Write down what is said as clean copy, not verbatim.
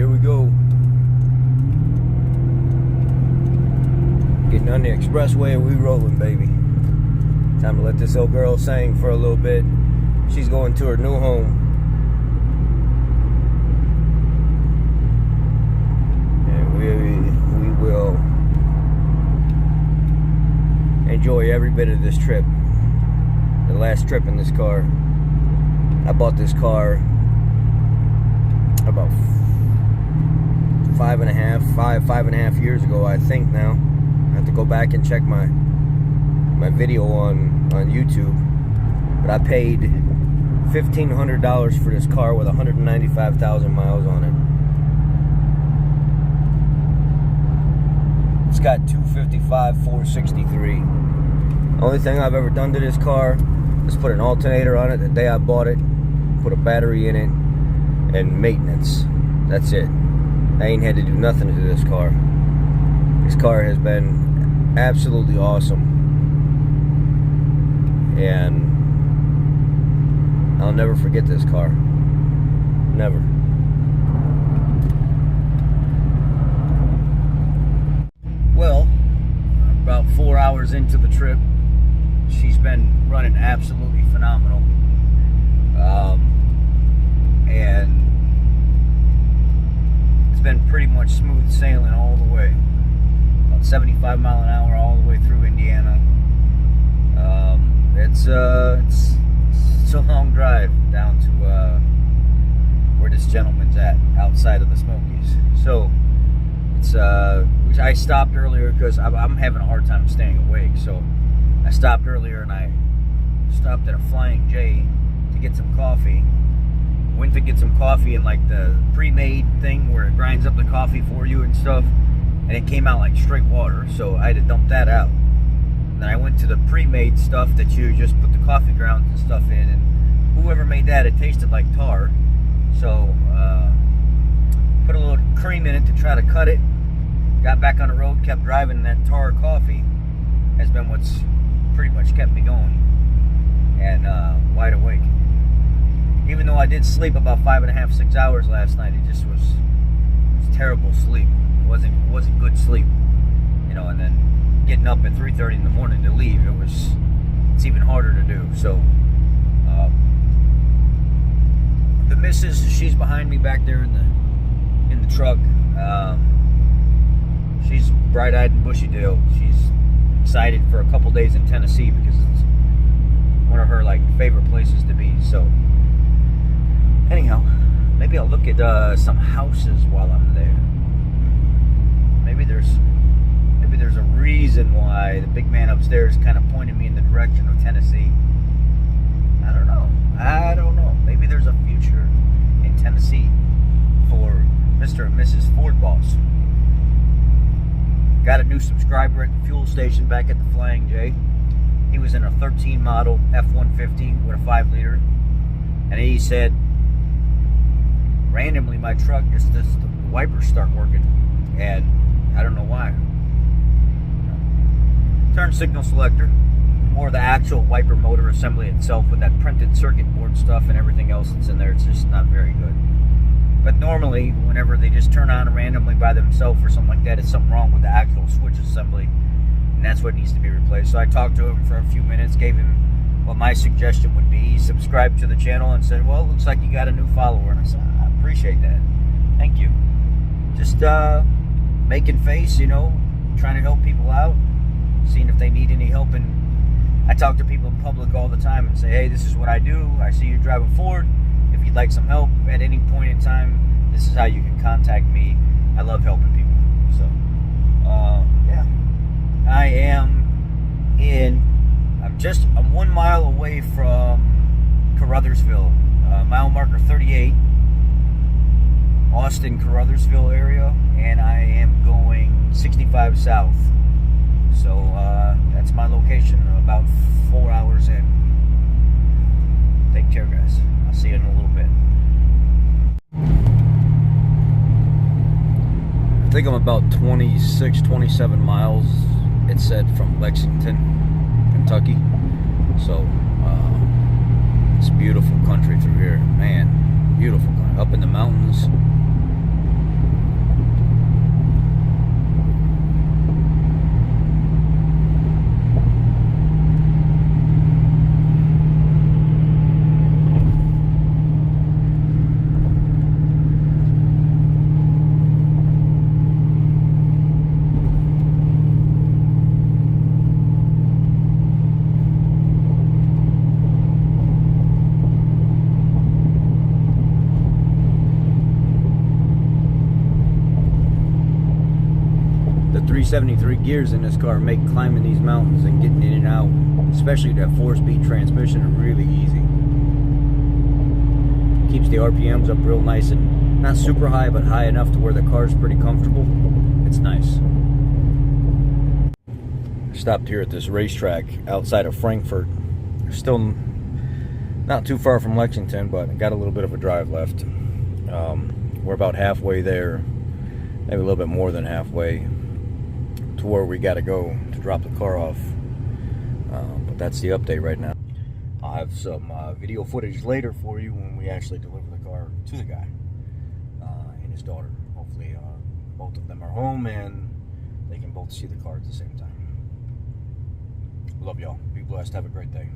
here we go. Getting on the expressway and we rolling, baby. Time to let this old girl sing for a little bit. She's going to her new home. And we will enjoy every bit of this trip. The last trip in this car. I bought this car about five and a half years ago, I think now. I have to go back and check my video on YouTube. But I paid $1,500 for this car with 195,000 miles on it. It's got 255, 463. Only thing I've ever done to this car is put an alternator on it the day I bought it, put a battery in it, and maintenance. That's it. I ain't had to do nothing to this car. This car has been absolutely awesome. And I'll never forget this car. Never. Well, about 4 hours into the trip, she's been running absolutely phenomenal. And it's been pretty much smooth sailing all the way. About 75 mile an hour all the way through Indiana. It's a long drive down to where this gentleman's at, outside of the Smokies. So it's I stopped earlier because I'm having a hard time staying awake. So I stopped earlier and I stopped at a Flying J to get some coffee. Went to get some coffee in like the pre-made thing where it grinds up the coffee for you and stuff, and it came out like straight water, so I had to dump that out. And then I went to the pre-made stuff that you just put the coffee grounds and stuff in, and whoever made that, it tasted like tar. So put a little cream in it to try to cut it. Got back on the road, kept driving, and that tar coffee has been what's pretty much kept me going and wide awake. Even though I did sleep about 5.5, 6 hours last night, it just was terrible sleep. It wasn't good sleep, you know. And then getting up at 3:30 in the morning to leave, it's even harder to do. So the missus, she's behind me back there in the truck. She's bright-eyed and bushy-tailed. She's excited for a couple days in Tennessee because it's one of her like favorite places to be. So anyhow, maybe I'll look at some houses while I'm there. Maybe there's a reason why the big man upstairs kind of pointed me in the direction of Tennessee. I don't know. Maybe there's a future in Tennessee for Mr. and Mrs. Ford Boss. Got a new subscriber at the fuel station back at the Flying J. He was in a 13 model F-150 with a 5-liter, and he said, randomly my truck just the wipers start working, and I don't know why. Turn signal selector, or the actual wiper motor assembly itself with that printed circuit board stuff and everything else that's in there, it's just not very good. But normally, whenever they just turn on randomly by themselves or something like that, it's something wrong with the actual switch assembly, and that's what needs to be replaced. So I talked to him for a few minutes, gave him what my suggestion would be. He subscribed to the channel and said, well, it looks like you got a new follower. And I said, I appreciate that. Thank you. Just making face, you know, trying to help people out, seeing if they need any help. And I talk to people in public all the time and say, hey, this is what I do. I see you driving Ford. If you'd like some help at any point in time, this is how you can contact me. I love helping people. So, yeah. I'm 1 mile away from Caruthersville, mile marker 38, Austin, Caruthersville area, and I am going 65 south. So that's my location, about 4 hours in. Take care, guys. I'll see you in a little bit. I think I'm about 26, 27 miles, it said, from Lexington, Kentucky. So it's beautiful country through here, man. Beautiful country. Up in the mountains, 373 gears in this car make climbing these mountains and getting in and out, especially that 4-speed transmission, really easy. Keeps the RPMs up real nice and not super high, but high enough to where the car's pretty comfortable. It's nice. Stopped here at this racetrack outside of Frankfurt. Still not too far from Lexington, but got a little bit of a drive left. We're about halfway there, maybe a little bit more than halfway to where we got to go to drop the car off. But that's the update right now. I'll have some video footage later for you when we actually deliver the car to the guy and his daughter. Hopefully both of them are home and they can both see the car at the same time. Love y'all. Be blessed. Have a great day.